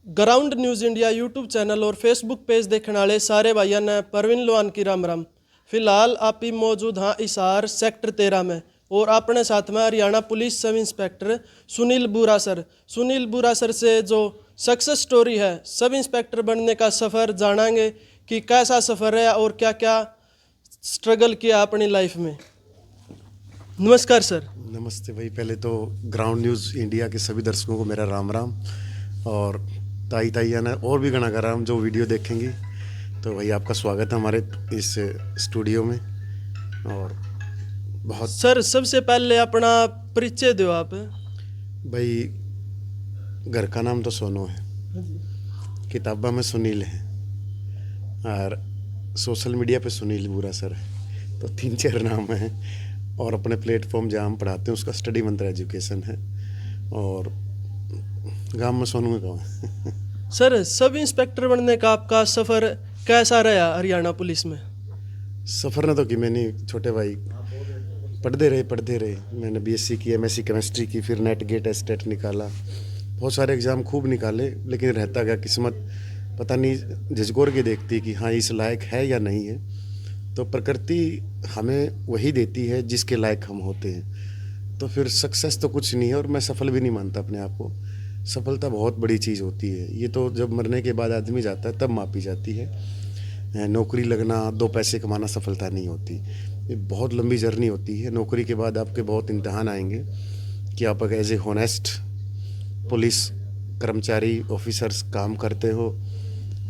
Ground news India YouTube channel और Facebook page देखने वाले सारे भाइयों ने परवीन लोहान की राम राम। फिलहाल आप ही मौजूद हाँ हिसार सेक्टर 13 में और अपने साथ में Haryana police sub inspector Sunil बुरा सर। सुनील बुरा सर से जो सक्सेस स्टोरी है सब इंस्पेक्टर बनने का सफ़र जानेंगे कि कैसा सफ़र है और क्या क्या स्ट्रगल किया अपनी लाइफ में। नमस्कार सर। नमस्ते भाई। पहले तो ग्राउंड न्यूज़ इंडिया के सभी दर्शकों को मेरा राम राम। और ताई ताइया ने और भी गणा राम जो वीडियो देखेंगी, तो भाई आपका स्वागत है हमारे इस स्टूडियो में। और बहुत सर सबसे पहले अपना परिचय दो आप। भाई, घर का नाम तो सोनू है, किताबा में सुनील है और सोशल मीडिया पे सुनील बुरा सर है, तो 3-4 नाम हैं। और अपने प्लेटफॉर्म जहाँ हम पढ़ाते हैं उसका स्टडी मंत्र एजुकेशन है। और गांव में सोनू में गाँव है। सर सब इंस्पेक्टर बनने का आपका सफ़र कैसा रहा हरियाणा पुलिस में? सफ़र ने तो कि मैंने छोटे भाई पढ़ते रहे। मैंने बीएससी की, एमएससी केमिस्ट्री की, फिर नेट गेट एस्टेट निकाला, बहुत सारे एग्ज़ाम खूब निकाले, लेकिन रहता गया किस्मत पता नहीं झिझकोर के देखती कि हाँ इस लायक है या नहीं है। तो प्रकृति हमें वही देती है जिसके लायक हम होते हैं। तो फिर सक्सेस तो कुछ नहीं है, और मैं सफल भी नहीं मानता अपने आप को। सफलता बहुत बड़ी चीज़ होती है, ये तो जब मरने के बाद आदमी जाता है तब मापी जाती है। नौकरी लगना, 2 पैसे कमाना सफलता नहीं होती। ये बहुत लंबी जर्नी होती है। नौकरी के बाद आपके बहुत इम्तहान आएंगे कि आप एज ए होनेस्ट पुलिस कर्मचारी ऑफिसर्स काम करते हो।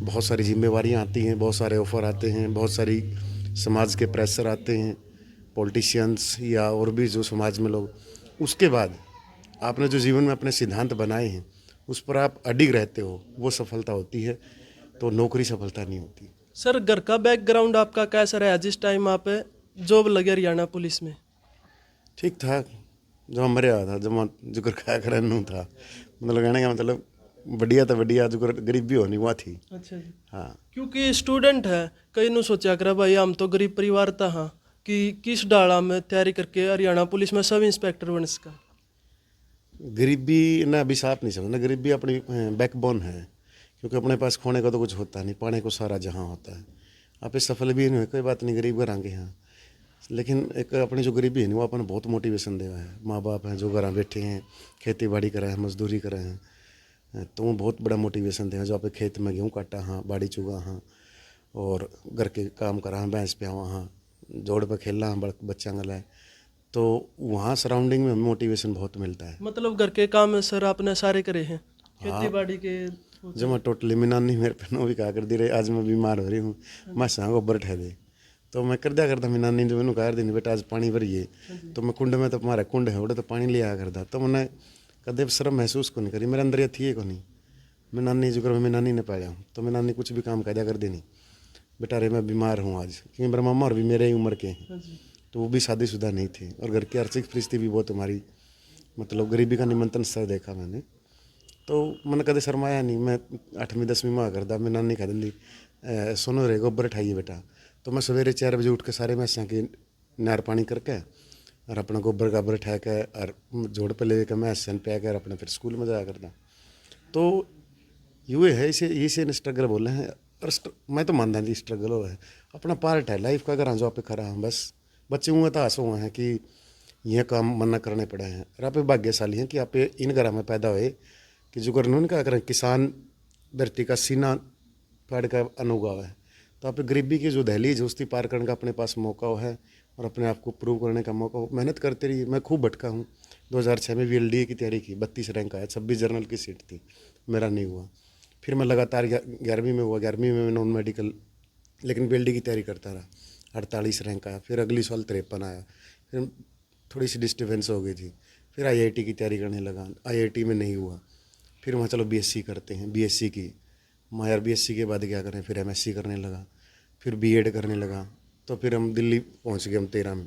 बहुत सारी जिम्मेवारियां आती हैं, बहुत सारे ऑफ़र आते हैं, बहुत सारी समाज के प्रेशर आते हैं, पॉलिटिशियंस या और भी जो समाज में लोग। उसके बाद आपने जो जीवन में अपने सिद्धांत बनाए हैं उस पर आप अडिग रहते हो, वो सफलता होती है। तो नौकरी सफलता नहीं होती। सर घर का बैकग्राउंड आपका कैसा रहा जिस टाइम आप जॉब लगे हरियाणा पुलिस में? ठीक था, जो हमारे यहाँ था, जब जुकर खाया करन था, मतलब कहने का मतलब बढ़िया तो बढ़िया, जुकर गरीबी होनी वहाँ थी। अच्छा जी। हाँ, क्योंकि स्टूडेंट है, कई नु सोचा कर भाई हम तो गरीब परिवार था हाँ कि किस डाला में तैयारी करके हरियाणा पुलिस में सब इंस्पेक्टर बन सका। गरीबी ना अभिशाप नहीं समझना, गरीबी अपनी बैकबोन है। क्योंकि अपने पास खोने का तो कुछ होता नहीं, पाने को सारा जहाँ होता है। आप ये सफल भी नहीं हुए, कोई बात नहीं, गरीब घर आएंगे यहाँ। लेकिन एक अपनी जो गरीबी है ना, वो अपन बहुत मोटिवेशन देवा है। माँ बाप हैं जो घर बैठे हैं, खेती बाड़ी कर रहे हैं, मजदूरी कर रहे हैं, तो वो बहुत बड़ा मोटिवेशन देवा। जो आप खेत में गेहूँ काटा हाँ, बाड़ी चुगा हाँ, और घर के काम करा हाँ, भैंस प्यावा हाँ, जोड़ पे खेलना हाँ, बच्चा गलाए। तो वहाँ सराउंडिंग में मोटिवेशन बहुत मिलता है। मतलब घर के काम सर आपने सारे करे हैं, खेती हाँ, बाड़ी के? जब मैं टोटली मिनानी मेरे पे नो भी कहा कर दी रही, आज मैं बीमार हो रही हूँ, मैं सांग गोबर ठह दे, तो मैं कर दिया करता। मिनानी जो मैंने कहा दी बेटा आज पानी भरिए, तो मैं कुंड में, तो हमारा कुंड है उड़े, तो पानी ले आया करता। तो मैंने कदे शर्म महसूस को नहीं करी, मेरे अंदर ये थी को नहीं। मैं नानी जो कर मैं नानी ने पाया हूँ, तो मैं नानी कुछ भी काम कह दिया कर देनी, बेटा रे मैं बीमार हूँ आज, क्योंकि मेरे मामा और भी मेरे ही उम्र के हैं, तो वो भी शादीशुदा नहीं थे, और घर की आर्थिक परिस्थिति भी बहुत हमारी, मतलब गरीबी का निमंत्रण स्तर देखा मैंने। तो मैंने कदे शर्माया नहीं। मैं 8वीं-10वीं में करता, मैं नानी कह दी सुनो रे गोबर उठाइए बेटा। तो मैं सवेरे 4 बजे उठ के सारे मैसा की नार पानी करके और अपना गोबर गाबर उठा के और जोड़ पे ले कर मैं सन पे आकर अपने फिर स्कूल में जाया करता। तो ये है, इसे स्ट्रगल बोले हैं। और मैं तो मानता नहीं स्ट्रगल हो है, अपना पार्ट है लाइफ का। अगर जो आप खरा हैं बस, बच्चे हुए तो आंसू हुए हैं कि यह काम मना करने पड़े हैं। और आप भाग्यशाली हैं कि आप इन घर में पैदा हुए कि जो कानून क्या करें, किसान धरती का सीना फाड़ का अनुगाव है। तो आप गरीबी की जो दहलीज है उसकी पार करने का अपने पास मौका है, और अपने आप को प्रूव करने का मौका हो। मेहनत करते रहिए। मैं खूब भटका हूँ। 2006 में VLDA की तैयारी की, 32 रैंक आया, 26 जर्नल की सीट थी, मेरा नहीं हुआ। फिर मैं लगातार 11वीं में हुआ, 11वीं में नॉन मेडिकल, लेकिन VLD की तैयारी करता रहा, 48 रैंक आया। फिर अगली साल 53 आया। फिर थोड़ी सी डिस्टर्बेंस हो गई थी, फिर IIT की तैयारी करने लगा, IIT में नहीं हुआ। फिर वहाँ चलो BSc करते हैं, BSc की मैं यार, BSc के बाद क्या करें, फिर MSc करने लगा, फिर B.Ed करने लगा। तो फिर हम दिल्ली पहुँच गए, हम 13 में।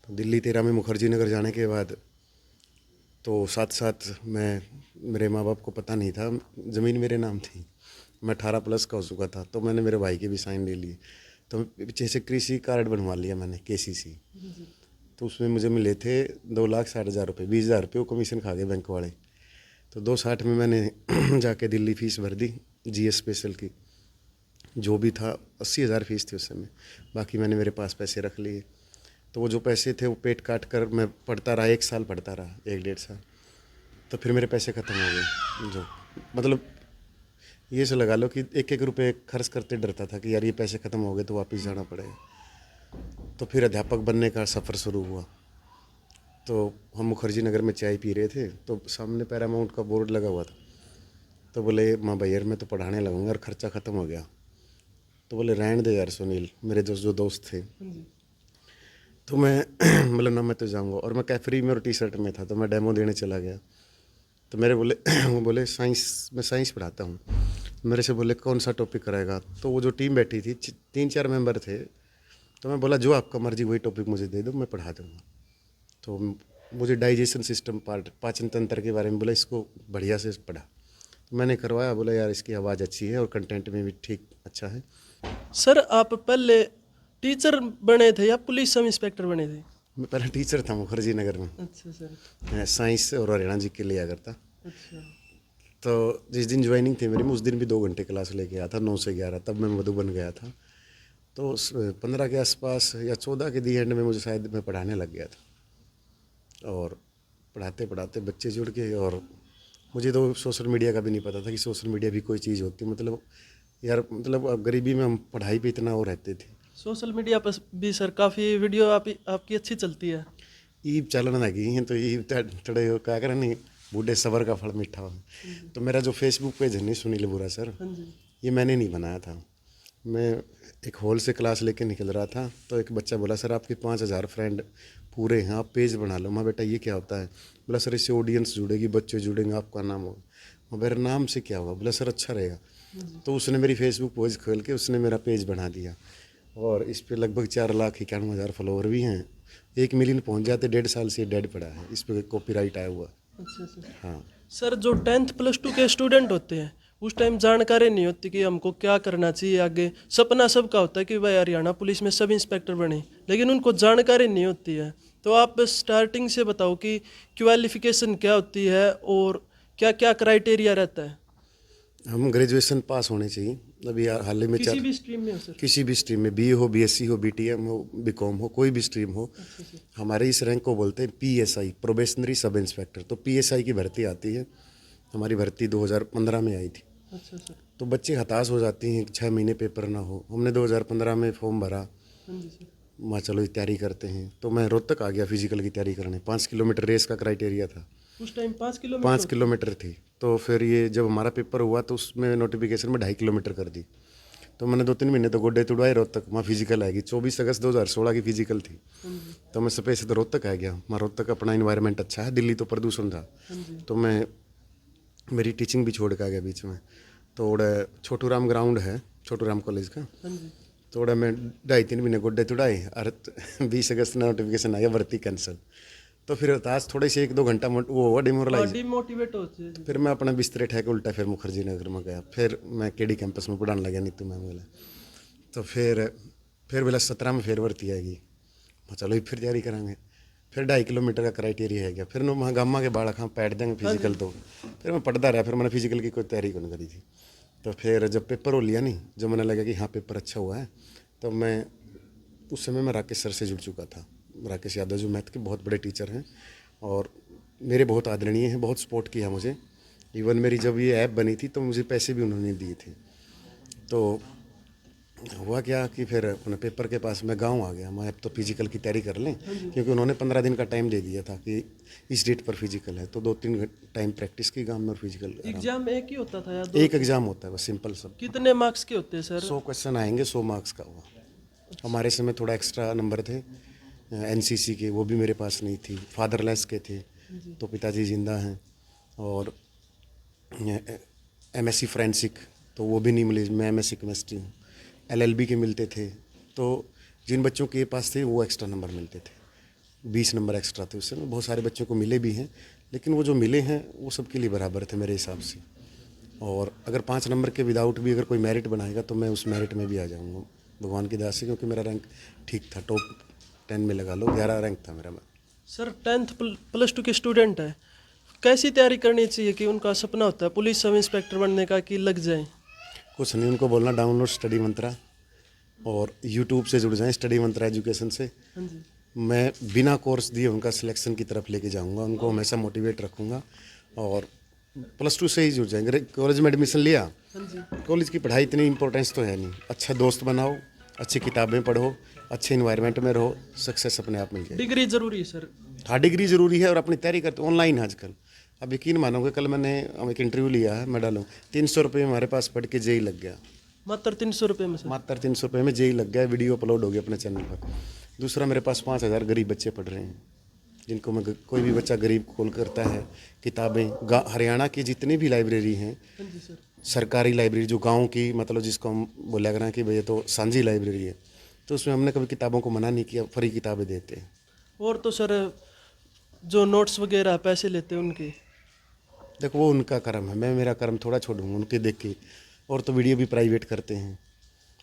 तो दिल्ली 13 में मुखर्जी नगर जाने के बाद तो साथ साथ मैं, मेरे माँ बाप को पता नहीं था, ज़मीन मेरे नाम थी, मैं 18+ का हो चुका था, तो मैंने मेरे भाई के भी साइन ले लिए। तो पीछे से कृषि कार्ड बनवा लिया मैंने, KCC। तो उसमें मुझे मिले थे 2,60,000 रुपये, 20,000 रुपये वो कमीशन खा गए बैंक वाले। तो 260 में मैंने जाके दिल्ली फीस भर दी जीएस स्पेशल की, जो भी था 80,000 फीस थी उस समय। बाकी मैंने मेरे पास पैसे रख लिए। तो वो जो पैसे थे वो पेट काट कर मैं पढ़ता रहा, 1 साल पढ़ता रहा, 1-1.5 साल। तो फिर मेरे पैसे ख़त्म हो गए। जो मतलब ये से लगा लो कि एक एक रुपये खर्च करते डरता था कि यार ये पैसे ख़त्म हो गए तो वापस जाना पड़ेगा। तो फिर अध्यापक बनने का सफ़र शुरू हुआ। तो हम मुखर्जी नगर में चाय पी रहे थे, तो सामने पैरामाउंट का बोर्ड लगा हुआ था। तो बोले माँ भैया मैं तो पढ़ाने लगूंगा और ख़र्चा ख़त्म हो गया। तो बोले रहने दे यार सुनील, मेरे दोस्त थे। तो मैं बोला ना मैं तो जाऊंगा। और मैं कैफरी में और टी शर्ट में था, तो मैं डेमो देने चला गया। तो मेरे बोले वो बोले साइंस, मैं साइंस पढ़ाता हूँ। मेरे से बोले कौन सा टॉपिक कराएगा। तो वो जो टीम बैठी थी 3-4 मेंबर थे। तो मैं बोला जो आपका मर्जी वही टॉपिक मुझे दे दो, मैं पढ़ा दूँगा। तो मुझे डाइजेशन सिस्टम पार्ट, पाचन तंत्र के बारे में बोला इसको बढ़िया से पढ़ा। तो मैंने करवाया। बोला यार इसकी आवाज़ अच्छी है और कंटेंट में भी ठीक अच्छा है। सर आप पहले टीचर बने थे या पुलिस सब इंस्पेक्टर बने थे? मैं पहले टीचर था मुखर्जी नगर में। अच्छा सर। मैं साइंस और हरियाणा जी के लिया करता। अच्छा। तो जिस दिन ज्वाइनिंग थी मेरी, उस दिन भी 2 घंटे क्लास लेके आया था, 9 से 11। तब मैं मधुबन गया था। तो 15 के आसपास या 14 के दी एंड में मुझे शायद मैं पढ़ाने लग गया था। और पढ़ाते पढ़ाते बच्चे जुड़ गए। और मुझे तो सोशल मीडिया का भी नहीं पता था कि सोशल मीडिया भी कोई चीज़ होती है। मतलब यार मतलब अब गरीबी में हम पढ़ाई पे इतना वो रहते थे। सोशल मीडिया पर भी सर काफ़ी वीडियो आपकी अच्छी चलती है। ईब चलन लगी हैं तो ईब थोड़े क्या करें नहीं, बूढ़े सबर का फल मीठा हो। तो मेरा जो फेसबुक पेज है नहीं सुनील बुरा सर, हाँ जी। ये मैंने नहीं बनाया था। मैं एक हॉल से क्लास लेके निकल रहा था, तो एक बच्चा बोला सर आपके 5,000 फ्रेंड पूरे हैं, आप पेज बना लो। मैं बेटा ये क्या होता है? बोला सर इससे ऑडियंस जुड़ेगी, बच्चे जुड़ेंगे, आपका नाम होगा। मैं मेरे नाम से क्या होगा? बोला सर अच्छा रहेगा। तो उसने मेरी फेसबुक पेज खोल के उसने मेरा पेज बना दिया। और इस पे लगभग 4,91,000 फॉलोवर भी हैं। 1 मिलियन पहुंच जाते, 1.5 साल से डेड पड़ा है। इस पे कॉपीराइट आया हुआ। अच्छा सर। हाँ। सर जो 10th प्लस 2 के स्टूडेंट होते हैं उस टाइम जानकारी नहीं होती कि हमको क्या करना चाहिए आगे। सपना सबका होता है कि भाई हरियाणा पुलिस में सब इंस्पेक्टर बने, लेकिन उनको जानकारी नहीं होती है। तो आप स्टार्टिंग से बताओ कि क्वालिफिकेशन क्या होती है और क्या क्या क्राइटेरिया रहता है। हम ग्रेजुएशन पास होने चाहिए। अभी हाल ही में किसी भी स्ट्रीम में हो सर? किसी भी स्ट्रीम में, बीए हो, बीएससी हो, बीटीएम हो, बीकॉम हो, कोई भी स्ट्रीम हो। अच्छा सर। हमारे इस रैंक को बोलते हैं पीएसआई, प्रोबेशनरी सब इंस्पेक्टर। तो पीएसआई की भर्ती आती है। हमारी भर्ती 2015 में आई थी। अच्छा सर। तो बच्चे हताश हो जाते हैं, 6 महीने पेपर ना हो। हमने 2015 में फॉर्म भरा। हाँ जी सर। माँ चलो तैयारी करते हैं। तो मैं रोहतक आ गया फिजिकल की तैयारी करने। 5 किलोमीटर रेस का क्राइटेरिया था। उस टाइम 5 किलोमीटर 5 किलोमीटर थी। तो फिर ये जब हमारा पेपर हुआ तो उसमें नोटिफिकेशन में 2.5 किलोमीटर कर दी। तो मैंने 2-3 महीने तो गोड्डे तुड़वाए रोहतक। वहाँ फिजिकल आएगी, 24 अगस्त 2016 की फिजिकल थी। हाँ जी। तो मैं सपे से तो रोहतक आ गया। वहाँ रोहतक अपना इन्वायरमेंट अच्छा है, दिल्ली तो प्रदूषण था। हाँ जी। तो मैं मेरी टीचिंग भी छोड़ के आ गया बीच में। तो उड़ा छोटू राम ग्राउंड है, छोटू राम कॉलेज का। हाँ जी। तो उड़ा मैं 2.5-3 महीने गोड्डे तुड़ाए और 20 अगस्त में नोटिफिकेशन आया भर्ती कैंसिल। तो फिर हताश थोड़े से 1-2 घंटा वो हुआ डिमोरलाइज। डिमोटिवेट होते हैं। फिर मैं अपना बिस्तरे ठह के उल्टा फिर मुखर्जी नगर में गया। फिर मैं केडी कैंपस में पढ़ाने लगा नीतू मैम वाला। तो फिर बोला 17 में फिर भर्ती आएगी। मैं चलो फिर तैयारी करांगे। फिर 2.5 किलोमीटर का क्राइटेरिया है गया। फिर वहाँ गामा के बाड़ा खां पैट देंगे फिजिकल। तो फिर मैं पढ़ता रहा। फिर मैंने फिजिकल की कोई तैयारी नहीं करी थी। तो फिर जब पेपर हो लिया नहीं, जब मैंने लगा कि हाँ पेपर अच्छा हुआ है, तो मैं उस समय मैं राकेश सर से जुड़ चुका था। राकेश यादव जो मैथ के बहुत बड़े टीचर हैं और मेरे बहुत आदरणीय हैं, बहुत सपोर्ट किया मुझे। इवन मेरी जब ये ऐप बनी थी तो मुझे पैसे भी उन्होंने दिए थे। तो हुआ क्या कि फिर अपने पेपर के पास मैं गांव आ गया। मैं अब तो फिजिकल की तैयारी कर लें, क्योंकि उन्होंने 15 दिन का टाइम दे दिया था कि इस डेट पर फिजिकल है। तो 2-3 टाइम प्रैक्टिस की गांव में और फिजिकल। एग्जाम एक ही होता था या दो? एक एग्ज़ाम होता है बस, सिंपल सब। कितने मार्क्स के होते हैं सर? 100 क्वेश्चन आएंगे, 100 मार्क्स का हुआ। हमारे समय थोड़ा एक्स्ट्रा नंबर थे एनसीसी के, वो भी मेरे पास नहीं थी। फादरलेस के थे, तो पिताजी जिंदा हैं। और एमएससी फ्रेंसिक तो वो भी नहीं मिली। मैं एमएससी केमिस्ट्री हूँ। एलएलबी के मिलते थे। तो जिन बच्चों के पास थे वो एक्स्ट्रा नंबर मिलते थे, 20 नंबर एक्स्ट्रा थे। उससे बहुत सारे बच्चों को मिले भी हैं, लेकिन वो जो मिले हैं वो सबके लिए बराबर थे मेरे हिसाब से। और अगर 5 नंबर के विदाउट भी अगर कोई मेरिट बनाएगा तो मैं उस मेरिट में भी आ जाऊँगा भगवान की दया से, क्योंकि मेरा रैंक ठीक था, टॉप 10 में लगा लो, 11 रैंक था मेरा। सर 10th प्लस 2 के स्टूडेंट है, कैसी तैयारी करनी चाहिए कि उनका सपना होता है पुलिस सब इंस्पेक्टर बनने का कि लग जाए? कुछ नहीं, उनको बोलना डाउनलोड स्टडी मंत्रा और यूट्यूब से जुड़ जाएं स्टडी मंत्रा एजुकेशन से। हाँ जी। मैं बिना कोर्स दिए उनका सिलेक्शन की तरफ लेके जाऊंगा, उनको हमेशा मोटिवेट रखूंगा। और +2 से ही जुड़ जाएंगे। कॉलेज में एडमिशन लिया, हाँ जी। कॉलेज की पढ़ाई इतनी इंपॉर्टेंस तो है नहीं। अच्छा दोस्त बनाओ, अच्छी किताबें पढ़ो, अच्छे इन्वायरमेंट में रहो, सक्सेस अपने आप मिल जाएगी। डिग्री जरूरी है सर? हाँ, डिग्री ज़रूरी है और अपनी तैयारी करते ऑनलाइन है आजकल। अब यकीन मानोगे, कल मैंने एक इंटरव्यू लिया है, मैं डालूँ 300 रुपये में हमारे पास पढ़ के जेई लग गया। मात्र 300 रुपये में सर? मात्र 300 रुपये में जेई लग गया, वीडियो अपलोड हो गया अपने चैनल पर। दूसरा, मेरे पास 5000 गरीब बच्चे पढ़ रहे हैं, जिनको मैं कोई भी बच्चा गरीब खोल करता है किताबें। हरियाणा की जितनी भी लाइब्रेरी हैं, हाँ जी सर। सरकारी लाइब्रेरी जो गांव की, मतलब जिसको हम बोला करें कि भैया तो सांझी लाइब्रेरी है, तो उसमें हमने कभी किताबों को मना नहीं किया, फ्री किताबें देते हैं। और तो सर जो नोट्स वगैरह पैसे लेते हैं उनके? देखो, वो उनका कर्म है, मैं मेरा कर्म थोड़ा छोड़ूंगा उनके देख के। और तो वीडियो भी प्राइवेट करते हैं,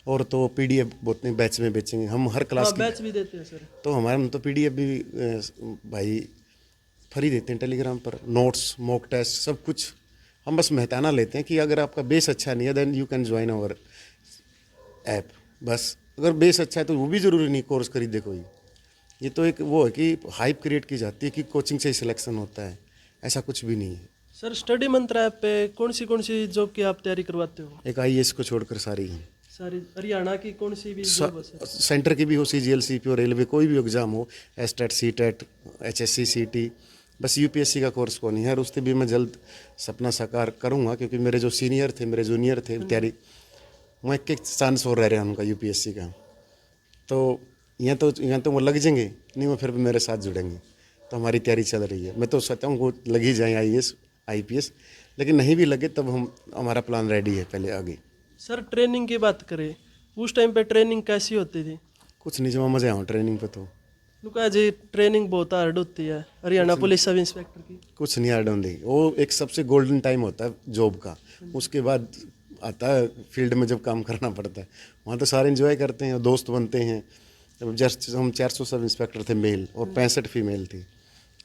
और तो पीडीएफ बोलते हैं बैच में बेचेंगे हम हर क्लास हाँ, की। बैच भी देते हैं सर? तो हमारे में तो पीडीएफ भी भाई फ्री देते हैं टेलीग्राम पर, नोट्स, मॉक टेस्ट, सब कुछ। हम बस मेहताना लेते हैं कि अगर आपका बेस अच्छा नहीं है then you can join our app. बस अगर बेस अच्छा है तो वो भी ज़रूरी नहीं कोर्स खरीदे कोई। ये तो एक वो है कि हाइप क्रिएट की जाती है कि कोचिंग से ही सिलेक्शन होता है, ऐसा कुछ भी नहीं है। सर स्टडी मंत्रा ऐप पे कौन सी जॉब की आप तैयारी करवाते हो? एक आईएएस को छोड़कर सारी हैं। सारी हरियाणा की कौन सी भी जॉब है सर? सेंटर की भी हो, सीजीएल, सीपीओ, रेलवे, कोई भी एग्जाम हो, एसटेट, सीटेट, एचएससी, सीटी, बस यूपीएससी का कोर्स को नहीं है। और उससे भी मैं जल्द सपना साकार करूंगा, क्योंकि मेरे जो सीनियर थे, मेरे जूनियर थे तैयारी, मैं एक चांस और रह रहा उनका यूपीएससी का। तो यहाँ तो वो लग जाएंगे नहीं, वो फिर भी मेरे साथ जुड़ेंगे। तो हमारी तैयारी चल रही है। मैं तो सोचता हूँ वो लग ही जाएँ आईएएस, आईपीएस, लेकिन नहीं भी लगे तब हमारा प्लान रेडी है पहले आगे। सर ट्रेनिंग की बात करें, उस टाइम पे ट्रेनिंग कैसी होती थी? कुछ नहीं, जो मज़े आऊँ ट्रेनिंग पे तो लुका जी ट्रेनिंग बहुत हार्ड होती है हरियाणा पुलिस सब इंस्पेक्टर की। कुछ नहीं हार्ड होती। वो एक सबसे गोल्डन टाइम होता है जॉब का, उसके बाद आता है फील्ड में जब काम करना पड़ता है। वहाँ तो सारे एंजॉय करते हैं, दोस्त बनते हैं। जब जस्ट हम 400 सब इंस्पेक्टर थे मेल और 65 फीमेल थी,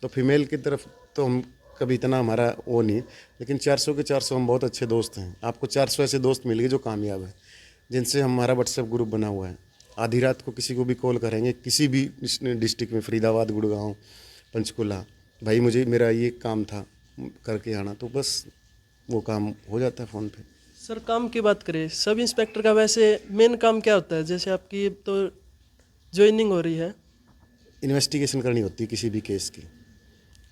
तो फीमेल की तरफ तो हम कभी इतना हमारा वो नहीं, लेकिन 400 के 400 हम बहुत अच्छे दोस्त हैं। आपको 400 ऐसे दोस्त मिलेंगे जो कामयाब हैं, जिनसे हमारा व्हाट्सएप ग्रुप बना हुआ है। आधी रात को किसी को भी कॉल करेंगे, किसी भी डिस्ट्रिक्ट में, फरीदाबाद, गुड़गांव, पंचकुला, भाई मुझे मेरा ये काम था करके आना, तो बस वो काम हो जाता है फ़ोन पे। सर काम की बात करें, सब इंस्पेक्टर का वैसे मेन काम क्या होता है? जैसे आपकी तो ज्वाइनिंग हो रही है, इन्वेस्टिगेशन करनी होती है किसी भी केस की।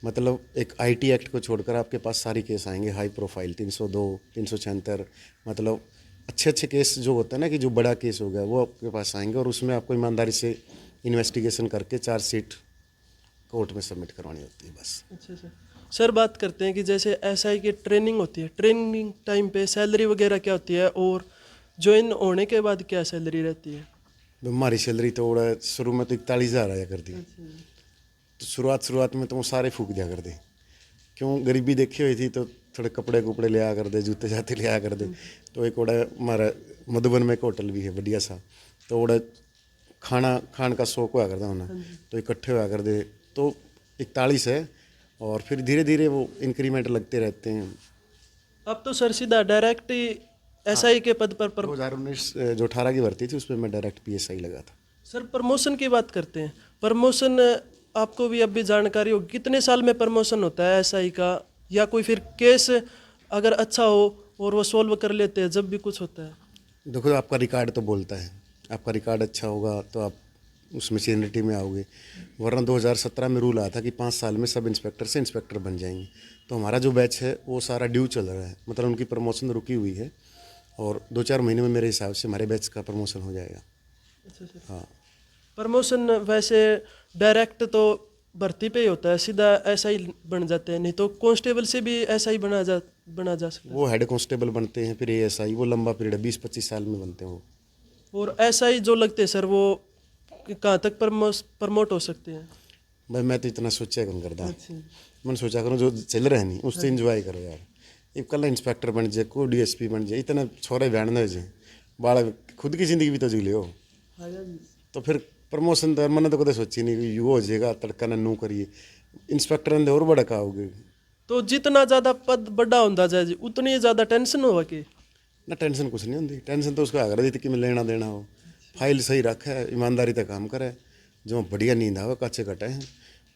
मतलब एक आईटी एक्ट को छोड़कर आपके पास सारी केस आएंगे हाई प्रोफाइल, 302, 376, मतलब अच्छे अच्छे केस जो होता है ना, कि जो बड़ा केस हो गया, वो आपके पास आएंगे। और उसमें आपको ईमानदारी से इन्वेस्टिगेशन करके चार्जशीट कोर्ट में सबमिट करवानी होती है बस। अच्छा सर। सर बात करते हैं कि जैसे एसआई की ट्रेनिंग होती है, ट्रेनिंग टाइम पे सैलरी वगैरह क्या होती है, और ज्वाइन होने के बाद क्या सैलरी रहती है? हमारी सैलरी तो शुरू में तो 41,000 आया करती। तो शुरुआत में तो वो सारे फूक दिया कर दे, क्यों, गरीबी देखी हुई थी, तो थोड़े कपड़े कुपड़े ले आ कर दे, जूते जाते ले आ कर दे। तो एक ओड़ा हमारा मधुबन में एक होटल भी है बढ़िया सा, तो ओड़ा खान का शौक हुआ करता होना, तो इकट्ठे हुआ कर दे। तो 41 है, और फिर धीरे धीरे वो इंक्रीमेंट लगते रहते हैं। अब तो सर सीधा डायरेक्ट एसआई के पद पर 2019 जो 18 की भर्ती थी, उसमें मैं डायरेक्ट पीएसआई लगा था। सर प्रमोशन की बात करते हैं, प्रमोशन आपको भी अब भी जानकारी होगी, कितने साल में प्रमोशन होता है एसआई का? या कोई फिर केस अगर अच्छा हो और वो सोल्व कर लेते हैं जब भी कुछ होता है? देखो, आपका रिकॉर्ड तो बोलता है, आपका रिकॉर्ड अच्छा होगा तो आप उसमें सीनियरिटी में आओगे। वरना 2017 में रूल आया था कि 5 साल में सब इंस्पेक्टर से इंस्पेक्टर बन जाएंगे। तो हमारा जो बैच है वो सारा ड्यू चल रहा है, मतलब उनकी प्रमोशन रुकी हुई है, और 2-4 महीने में मेरे हिसाब से हमारे बैच का प्रमोशन हो जाएगा। अच्छा सर। हाँ, प्रमोशन वैसे डायरेक्ट तो भर्ती पे ही होता है, सीधा एसआई बन जाते हैं, नहीं तो कांस्टेबल से भी एसआई बना जा सकता है। वो हेड कांस्टेबल बनते हैं, फिर एएसआई, वो लंबा पीरियड है, 20-25 साल में बनते हैं वो। और एसआई जो लगते हैं सर, वो कहाँ तक प्रमोट हो सकते हैं? भाई मैं तो इतना सोचा कौन करता, अच्छा। मैंने सोचा करूँ जो चल रहा है नहीं उससे इंजॉय करो यार। एक कल इंस्पेक्टर बन जाए, को डीएसपी बन जाए, इतना छोरे बयान न हो जाए, बाड़ा खुद की ज़िंदगी भी तो जी लियो। तो फिर प्रमोशन तो मैंने तो कदे सोची नहीं कि वो हो जाएगा, तड़का न नू करिए, इंस्पेक्टर ने और बड़ा आओगे। तो जितना ज़्यादा पद बड़ा होता जाए जी उतनी ज़्यादा टेंशन होगा कि ना टेंशन कुछ नहीं होती, टेंशन तो उसको अगर दी कि मैं लेना देना हो, फाइल सही रखे, ईमानदारी तक काम करे, जो बढ़िया नींद आवे कच्चे कटे हैं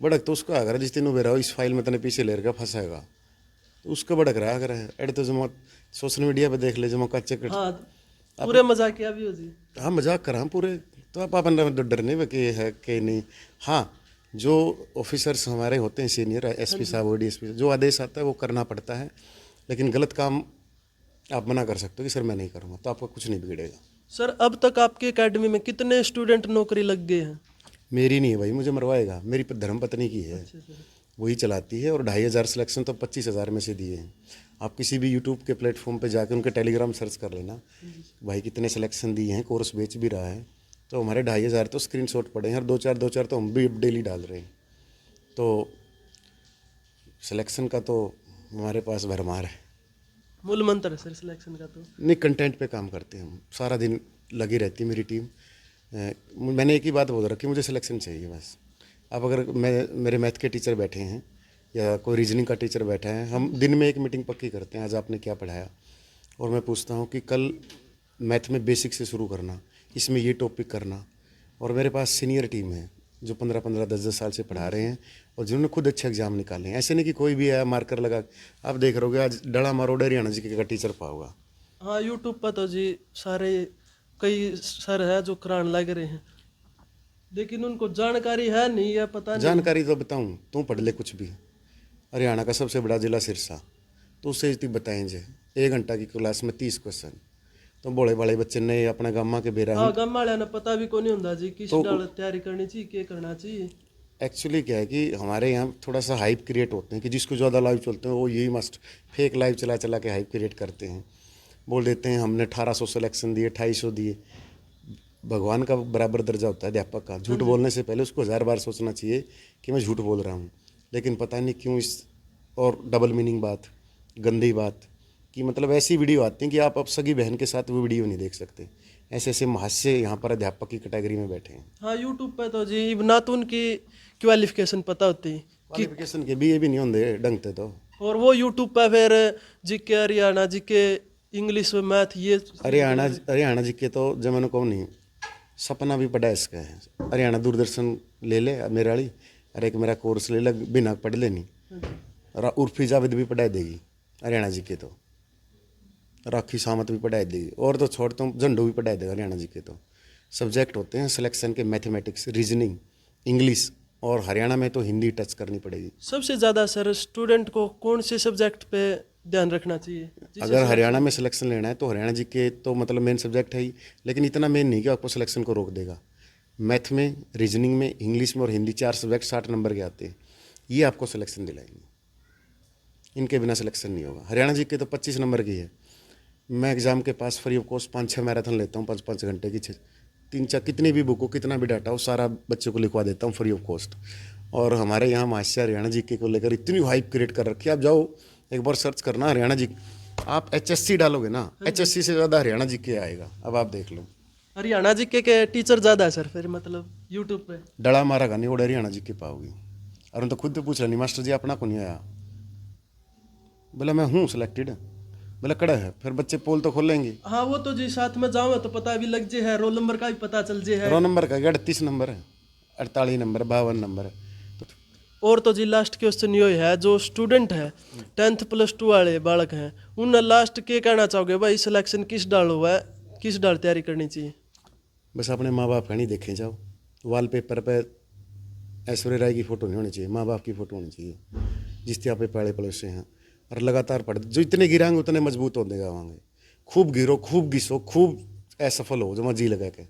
बड़क तो उसको अगर जिस तीनों बेरा इस फाइल में तने पीछे ले रखा फंसेगा तो उसको बड़क रहा करे। एड तो जमा सोशल मीडिया पे देख ले जमा कच्चे कट। हाँ पूरे मजाकिया भी हो जी। हाँ मजाक करा पूरे, तो आप अपन डरने में कि है कि नहीं। हाँ जो ऑफिसर्स हमारे होते हैं सीनियर एसपी साहब और डीएसपी जो आदेश आता है वो करना पड़ता है, लेकिन गलत काम आप मना कर सकते हो कि सर मैं नहीं करूँगा, तो आपका कुछ नहीं बिगड़ेगा। सर अब तक आपकी एकेडमी में कितने स्टूडेंट नौकरी लग गए हैं? मेरी नहीं है भाई, मुझे मरवाएगा, मेरी धर्मपत्नी की है, वही चलाती है। और 2,500 सिलेक्शन तो 25,000 में से दिए हैं। आप किसी भी यूट्यूब के प्लेटफॉर्म पे जाकर उनके टेलीग्राम सर्च कर लेना भाई कितने सिलेक्शन दिए हैं, कोर्स बेच भी रहा है। तो हमारे 2,500 तो स्क्रीनशॉट पड़े हैं और 2-4 तो हम भी डेली डाल रहे हैं। तो सिलेक्शन का तो हमारे पास भरमार है। मूल मंत्र है सर सिलेक्शन का तो। नहीं कंटेंट पे काम करते हैं हम, सारा दिन लगी रहती है मेरी टीम। मैंने एक ही बात बोल रखी, मुझे सिलेक्शन चाहिए बस। अब अगर मेरे मैथ के टीचर बैठे हैं या कोई रीजनिंग का टीचर बैठा है, हम दिन में एक मीटिंग पक्की करते हैं, आज आपने क्या पढ़ाया, और मैं पूछता हूँ कि कल मैथ में बेसिक से शुरू करना, इसमें ये टॉपिक करना। और मेरे पास सीनियर टीम है जो 15-15, 10-10 साल से पढ़ा रहे हैं और जिन्होंने खुद अच्छे एग्जाम निकाले हैं। ऐसे नहीं कि कोई भी आया मार्कर लगा। आप देख रहोगे आज डड़ा मारोड हरियाणा जी का टीचर पाओगा। हाँ यूट्यूब पर तो जी सारे कई सर है जो करान लग रहे हैं, लेकिन उनको जानकारी है नहीं है, पता नहीं। जानकारी तो बताऊँ, तू पढ़ ले कुछ भी। हरियाणा का सबसे बड़ा जिला सिरसा, तो उससे इतनी बताएंगे 1 घंटा की क्लास में 30 क्वेश्चन। तो बड़े बड़े बच्चे नए अपने गामा के बेरा हाँ गाँव वाले ने पता भी को नहीं होता जी किस डाल तैयारी करनी चाहिए, क्या करना चाहिए। एक्चुअली क्या है कि हमारे यहाँ थोड़ा सा हाइप क्रिएट होते हैं कि जिसको ज़्यादा लाइव चलते हैं वो यही मस्ट फेक लाइव चला चला के हाइप क्रिएट करते हैं। बोल देते हैं हमने 1800 सिलेक्शन दिए, 250 दिए। भगवान का बराबर दर्जा होता है अध्यापक का। झूठ बोलने से पहले उसको 1000 बार सोचना चाहिए कि मैं झूठ बोल रहा हूँ, लेकिन पता नहीं क्यों इस और डबल मीनिंग बात, गंदी बात कि मतलब ऐसी वीडियो आती हैं कि आप अब सगी बहन के साथ वो वीडियो नहीं देख सकते। ऐसे ऐसे महास्य यहाँ पर अध्यापक की कैटेगरी में बैठे हैं। हाँ यूट्यूब पे तो जी ना तो उनकी क्वालिफिकेशन पता होती क्वालिफिकेशन के भी ये भी नहीं होंगे ढंगते तो। और वो यूट्यूब पे फिर जीके हरियाणा जीके इंग्लिश में मैथ ये हरियाणा जी के तो जब मैंने कहूँ नहीं, सपना भी पढ़ा इसका है। हरियाणा दूरदर्शन ले ले मेरे वाली, अरे एक मेरा कोर्स ले ले, बिना पढ़ लेनी। उर्फी जावेद भी पढ़ा देगी हरियाणा जी के, तो राखी सामत भी पढ़ा देगी, और तो छोड़ तो झंडू भी पढ़ा देगा हरियाणा जी के। तो सब्जेक्ट होते हैं सिलेक्शन के मैथमेटिक्स, रीजनिंग, इंग्लिश, और हरियाणा में तो हिंदी टच करनी पड़ेगी। सबसे ज़्यादा सर स्टूडेंट को कौन से सब्जेक्ट पे ध्यान रखना चाहिए? अगर हरियाणा में सिलेक्शन लेना है तो हरियाणा जी के तो मतलब मेन सब्जेक्ट है ही, लेकिन इतना मेन नहीं कि आपको सिलेक्शन को रोक देगा। मैथ में, रीजनिंग में, इंग्लिश में और हिंदी 4 सब्जेक्ट 60 नंबर के आते हैं, ये आपको सिलेक्शन दिलाएंगे। इनके बिना सिलेक्शन नहीं होगा। हरियाणा जी के तो 25 नंबर की है। मैं एग्ज़ाम के पास फ्री ऑफ कॉस्ट 5-6 मैराथन लेता हूँ, 5-5 घंटे की, 3-4 कितनी भी बुक हो, कितना भी डाटा हो, सारा बच्चे को लिखवा देता हूँ फ्री ऑफ कॉस्ट। और हमारे यहाँ महाशय हरियाणा जी के को लेकर इतनी हाइप क्रिएट कर रखी है। आप जाओ एक बार सर्च करना हरियाणा जी, आप HSC डालोगे ना, HSC से ज़्यादा हरियाणा जी के आएगा। अब आप देख लो, हरियाणा जी के टीचर ज़्यादा है सर फिर मतलब यूट्यूब पे। डड़ा मारा का नहीं और हरियाणा जी के पाओगे। और उन तो खुद तो पूछ रहा नहीं मास्टर जी अपना को नहीं आया, बोला मैं हूँ सिलेक्टेड, बोला कड़ा है, फिर बच्चे पोल तो खोल लेंगे। हाँ वो तो जी साथ में जाओ तो पता भी लग जे है, रोल नंबर का भी पता चल जे है। रोल नंबर का 38 नंबर है, 48 नंबर, 52 नंबर है। तो और तो जी लास्ट क्वेश्चन ये है, जो स्टूडेंट है 10th +2 वाले बालक हैं, उन लास्ट के कहना चाहोगे भाई सिलेक्शन किस डाल हुआ है, किस डाल तैयारी करनी चाहिए? बस अपने माँ बाप का नहीं देखें जाओ, वॉलपेपर पे ऐश्वर्या राय की फ़ोटो नहीं होनी चाहिए, माँ बाप की फ़ोटो होनी चाहिए जिससे आप पाले पड़ोसे हैं। और लगातार पढ़, जो इतने गिराएंगे उतने मजबूत होते जाएंगे। खूब गिरो, खूब घिसो, खूब असफल हो, जो जी लगा के।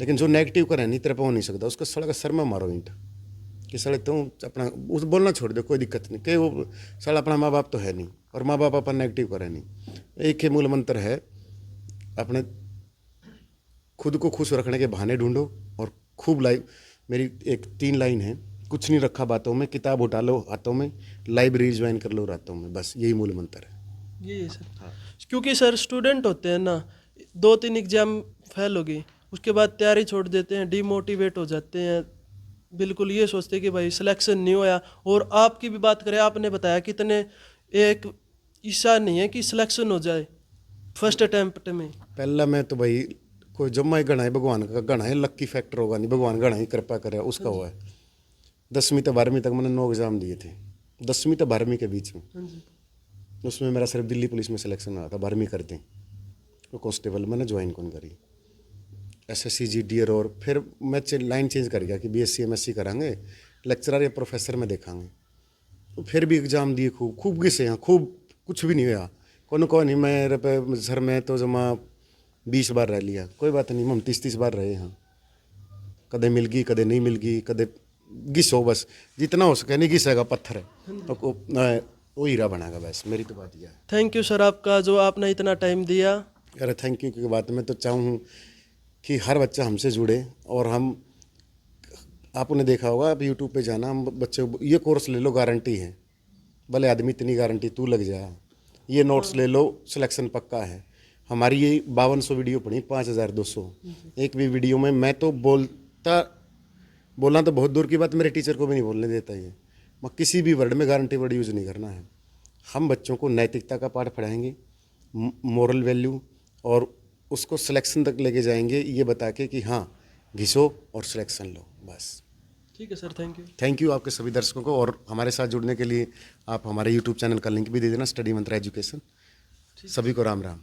लेकिन जो नेगेटिव करें नहीं तेरे पे हो नहीं सकता, उसको सड़क सर में मारो ईंट कि सड़क तो अपना उस बोलना छोड़ दो, कोई दिक्कत नहीं, कि वो सड़ अपना माँ बाप तो है नहीं और माँ बाप अपन नेगेटिव करें नहीं। एक ही मूल मंत्र है, अपने खुद को खुश रखने के बहाने ढूंढो और खूब लाइव। मेरी एक 3 लाइन है, कुछ नहीं रखा बातों में, किताब उठा लो हाथों में, लाइब्रेरी ज्वाइन कर लो रातों में, बस यही मूल मंत्र है। ये सर हाँ। क्योंकि सर स्टूडेंट होते हैं ना, 2-3 एग्जाम फेल हो गई उसके बाद तैयारी छोड़ देते हैं, डिमोटिवेट हो जाते हैं, बिल्कुल ये सोचते कि भाई सिलेक्शन नहीं होया। और आपकी भी बात करें, आपने बताया कि इतने एक ईसा नहीं है कि सिलेक्शन हो जाए फर्स्ट अटेम्प्ट में। पहला मैं तो भाई कोई जम्मा ही गणा है, भगवान का गणा है, लक्की फैक्टर होगा नहीं, भगवान गणा ही कृपा करे उसका हुआ है। 10वीं से 12वीं तक मैंने 9 एग्ज़ाम दिए थे, 10वीं से 12वीं के बीच में। उसमें मेरा सिर्फ दिल्ली पुलिस में सिलेक्शन हुआ था, 12वीं करते वो कांस्टेबल मैंने ज्वाइन कौन करी, SSC GDR। और फिर मैं लाइन चेंज कर गया कि BSc MSc करांगे, लेक्चरर या प्रोफेसर में देखांगे। तो फिर भी एग्ज़ाम दिए, खूब खूब घिसे हैं, खूब कुछ भी नहीं हुआ। कौन नहीं, मेरे पे सर मैं तो जमा 20 बार रह लिया, कोई बात नहीं, हम 30 बार रहे हैं। कदे मिल गई, कदे नहीं मिल गई, कदे घिसो, बस जितना हो सके नहीं घिसेगा पत्थर है तो वो हीरा बनाएगा, बस मेरी तो बात यह है। थैंक यू सर आपका जो आपने इतना टाइम दिया। अरे थैंक यू की बात, मैं तो चाहूँ कि हर बच्चा हमसे जुड़े। और हम, आपने देखा होगा, आप यूट्यूब पे जाना, हम बच्चे ये कोर्स ले लो, गारंटी है, भले आदमी इतनी गारंटी तू लग जा, ये नोट्स ले लो, सिलेक्शन पक्का है। हमारी ये 5200 वीडियो पड़ी, 5200 एक भी वीडियो में मैं तो बोलना तो बहुत दूर की बात, मेरे टीचर को भी नहीं बोलने देता ये। मैं किसी भी वर्ड में गारंटी वर्ड यूज़ नहीं करना है। हम बच्चों को नैतिकता का पाठ पढ़ाएंगे, मोरल वैल्यू, और उसको सिलेक्शन तक लेके जाएंगे, ये बता के कि हाँ घिसो और सिलेक्शन लो, बस। ठीक है sir, thank you. Thank you आपके सभी दर्शकों को। और हमारे साथ जुड़ने के लिए आप हमारे यूट्यूब चैनल का लिंक भी दे देना, स्टडी मंत्रा एजुकेशन। सभी को राम राम।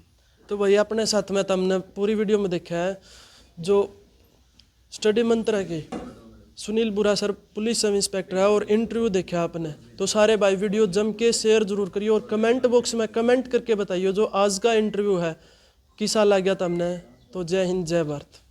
तो भाई अपने साथ में तुमने पूरी वीडियो में देखा है जो स्टडी मंत्रा के सुनील बुरा सर पुलिस सब इंस्पेक्टर है, और इंटरव्यू देखा आपने। तो सारे भाई वीडियो जम के शेयर जरूर करिए, और कमेंट बॉक्स में कमेंट करके बताइए जो आज का इंटरव्यू है किसा लग गया तुमने। तो जय हिंद, जय भारत।